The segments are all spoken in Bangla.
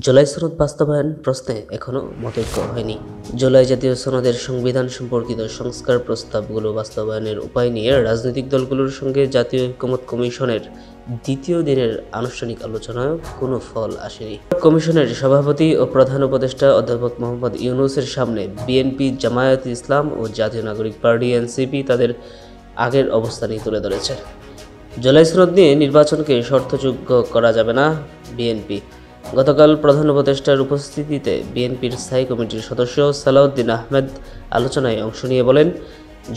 জুলাই সনদ বাস্তবায়ন প্রশ্নে এখনও মতৈক্য হয়নি। জুলাই জাতীয় সনদের সংবিধান সম্পর্কিত সংস্কার প্রস্তাবগুলো বাস্তবায়নের উপায় নিয়ে রাজনৈতিক দলগুলোর সঙ্গে জাতীয় ঐকমত্য কমিশনের দ্বিতীয় দিনের আনুষ্ঠানিক আলোচনায় কোনো ফল আসেনি। কমিশনের সভাপতি ও প্রধান উপদেষ্টা অধ্যাপক মোহাম্মদ ইউনূসের সামনে বিএনপি, জামায়াতে ইসলাম ও জাতীয় নাগরিক পার্টি এনসিপি তাদের আগের অবস্থানই তুলে ধরেছে। জুলাই সনদ নিয়ে নির্বাচনকে শর্তযোগ্য করা যাবে না বিএনপি। গতকাল প্রধান উপদেষ্টার উপস্থিতিতে বিএনপির স্থায়ী কমিটির সদস্য সালাউদ্দিন আহমেদ আলোচনায় অংশ নিয়ে বলেন,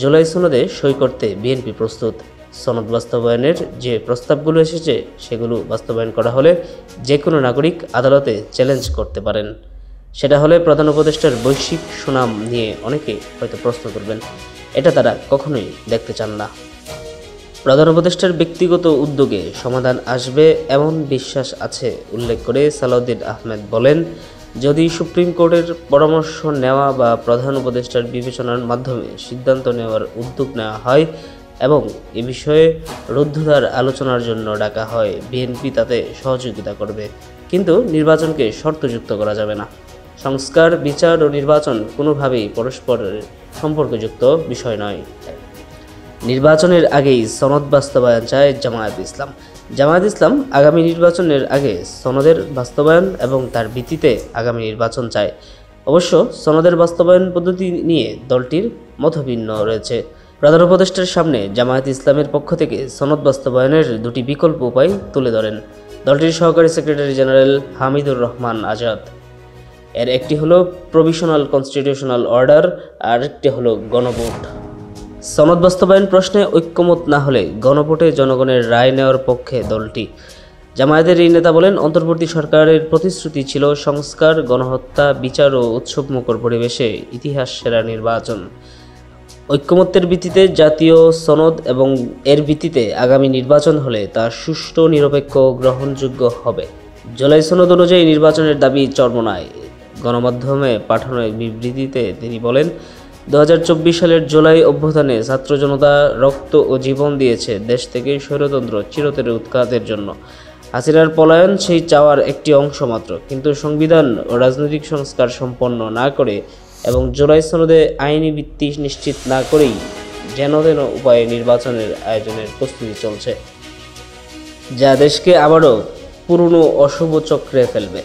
জুলাই সনদে সই করতে বিএনপি প্রস্তুত। সনদ বাস্তবায়নের যে প্রস্তাবগুলো এসেছে সেগুলো বাস্তবায়ন করা হলে যে কোনো নাগরিক আদালতে চ্যালেঞ্জ করতে পারেন। সেটা হলে প্রধান উপদেষ্টার বৈশ্বিক সুনাম নিয়ে অনেকে হয়তো প্রশ্ন করবেন। এটা তারা কখনোই দেখতে চান না। প্রধান উপদেষ্টার ব্যক্তিগত উদ্যোগে সমাধান আসবে এমন বিশ্বাস আছে উল্লেখ করে সালাউদ্দিন আহমেদ বলেন, যদি সুপ্রিম কোর্টের পরামর্শ নেওয়া বা প্রধান উপদেষ্টার বিবেচনার মাধ্যমে সিদ্ধান্ত নেওয়ার উদ্যোগ নেওয়া হয় এবং এ বিষয়ে রুদ্ধদ্বার আলোচনার জন্য ডাকা হয়, বিএনপি তাতে সহযোগিতা করবে। কিন্তু নির্বাচনকে শর্তযুক্ত করা যাবে না। সংস্কার, বিচার ও নির্বাচন কোনোভাবেই পরস্পরের সম্পর্কযুক্ত বিষয় নয়। নির্বাচনের আগেই সনদ বাস্তবায়ন চায় জামায়াতে ইসলাম। জামায়াতে ইসলাম আগামী নির্বাচনের আগে সনদের বাস্তবায়ন এবং তার ভিত্তিতে আগামী নির্বাচন চায়। অবশ্য সনদের বাস্তবায়ন পদ্ধতি নিয়ে দলটির মতভিন্ন রয়েছে। প্রধান উপদেষ্টার সামনে জামায়াতে ইসলামের পক্ষ থেকে সনদ বাস্তবায়নের দুটি বিকল্প উপায় তুলে ধরেন দলটির সহকারী সেক্রেটারি জেনারেল হামিদুর রহমান আজাদ। এর একটি হলো প্রভিশনাল কনস্টিটিউশনাল অর্ডার, আর একটি হলো গণভোট। সনদ বাস্তবায়ন প্রশ্নে ঐক্যমত না হলে গণভোটে জনগণের রায় নেওয়ার পক্ষে দলটি। জামায়াতের এই নেতা বলেন, অন্তর্বর্তী সরকারের প্রতিশ্রুতি ছিল সংস্কার, গণহত্যা, বিচার ও উৎসবমুখর পরিবেশে ইতিহাস সেরা নির্বাচন। ঐক্যমত্যের ভিত্তিতে জাতীয় সনদ এবং এর ভিত্তিতে আগামী নির্বাচন হলে তা সুষ্ঠু, নিরপেক্ষ ও গ্রহণযোগ্য হবে। জুলাই সনদ অনুযায়ী নির্বাচনের দাবি চরমোনায়। গণমাধ্যমে পাঠানো এক বিবৃতিতে তিনি বলেন, 2024 সালের জুলাই অভ্যুত্থানে ছাত্র জনতা রক্ত ও জীবন দিয়েছে দেশ থেকে স্বৈরতন্ত্র চিরতরে উৎখাতের জন্য। হাসিনার পলায়ন সেই চাওয়ার একটি অংশ মাত্র, কিন্তু সংবিধান ও রাজনৈতিক সংস্কার সম্পন্ন না করে এবং জুলাই সনদে আইনি ভিত্তি নিশ্চিত না করেই যেন তেন উপায়ে নির্বাচনের আয়োজনের প্রস্তুতি চলছে, যা দেশকে আবারও পুরনো অশুভ চক্রে ফেলবে।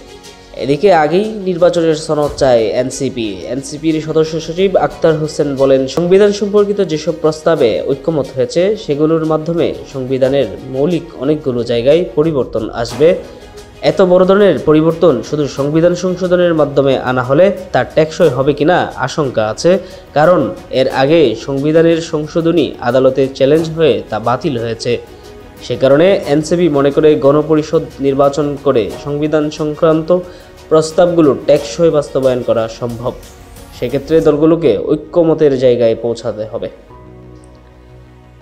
এদিকে আগেই নির্বাচনের সনদ চায় এনসিপির সদস্য সচিব আক্তার হোসেন বলেন, সংবিধান সম্পর্কিত যেসব প্রস্তাবে ঐক্যমত হয়েছে সেগুলোর মাধ্যমে সংবিধানের মৌলিক অনেকগুলো জায়গায় পরিবর্তন আসবে। এত বড় ধরনের পরিবর্তন শুধু সংবিধান সংশোধনের মাধ্যমে আনা হলে তা টেকসই হবে কিনা আশঙ্কা আছে, কারণ এর আগে সংবিধানের সংশোধনী আদালতে চ্যালেঞ্জ হয়ে তা বাতিল হয়েছে। সে কারণে এনসিপি মনে করে গণপরিষদ নির্বাচন করে সংবিধান সংক্রান্ত প্রস্তাবগুলো টেকসই বাস্তবায়ন করা সম্ভব। সেক্ষেত্রে দলগুলোকে ঐক্যমতের জায়গায় পৌঁছাতে হবে।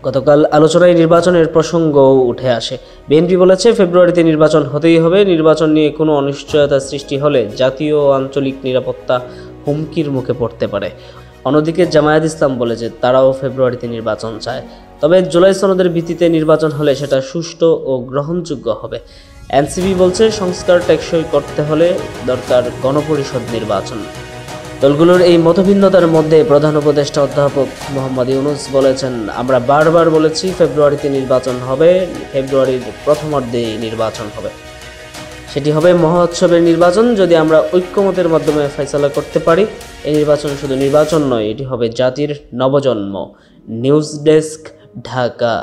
গতকাল আলোচনায় নির্বাচনের প্রসঙ্গও উঠে আসে। বিএনপি বলেছে, ফেব্রুয়ারিতে নির্বাচন হতেই হবে। নির্বাচন নিয়ে কোনো অনিশ্চয়তা সৃষ্টি হলে জাতীয় ও আঞ্চলিক নিরাপত্তা হুমকির মুখে পড়তে পারে। অন্যদিকে জামায়াত ইসলাম বলেছে, তারাও ফেব্রুয়ারিতে নির্বাচন চায়, তবে জুলাই সনদের ভিত্তিতে নির্বাচন হলে সেটা সুষ্ঠু ও গ্রহণযোগ্য হবে। এনসিপি বলছে, সংস্কার টেকসই করতে হলে দরকার গণপরিষদ নির্বাচন। দলগুলোর এই মতভিন্নতার মধ্যে প্রধান উপদেষ্টা অধ্যাপক মোহাম্মদ ইউনূস বলেছেন, আমরা বারবার বলেছি ফেব্রুয়ারিতে নির্বাচন হবে, ফেব্রুয়ারির প্রথমার্ধেই নির্বাচন হবে। সেটি হবে মহোৎসবের নির্বাচন। যদি আমরা ঐক্যমতের মাধ্যমে ফয়সালা করতে পারি, এই নির্বাচন শুধু নির্বাচন নয়, এটি হবে জাতির নবজন্ম। News desk, Dhaka.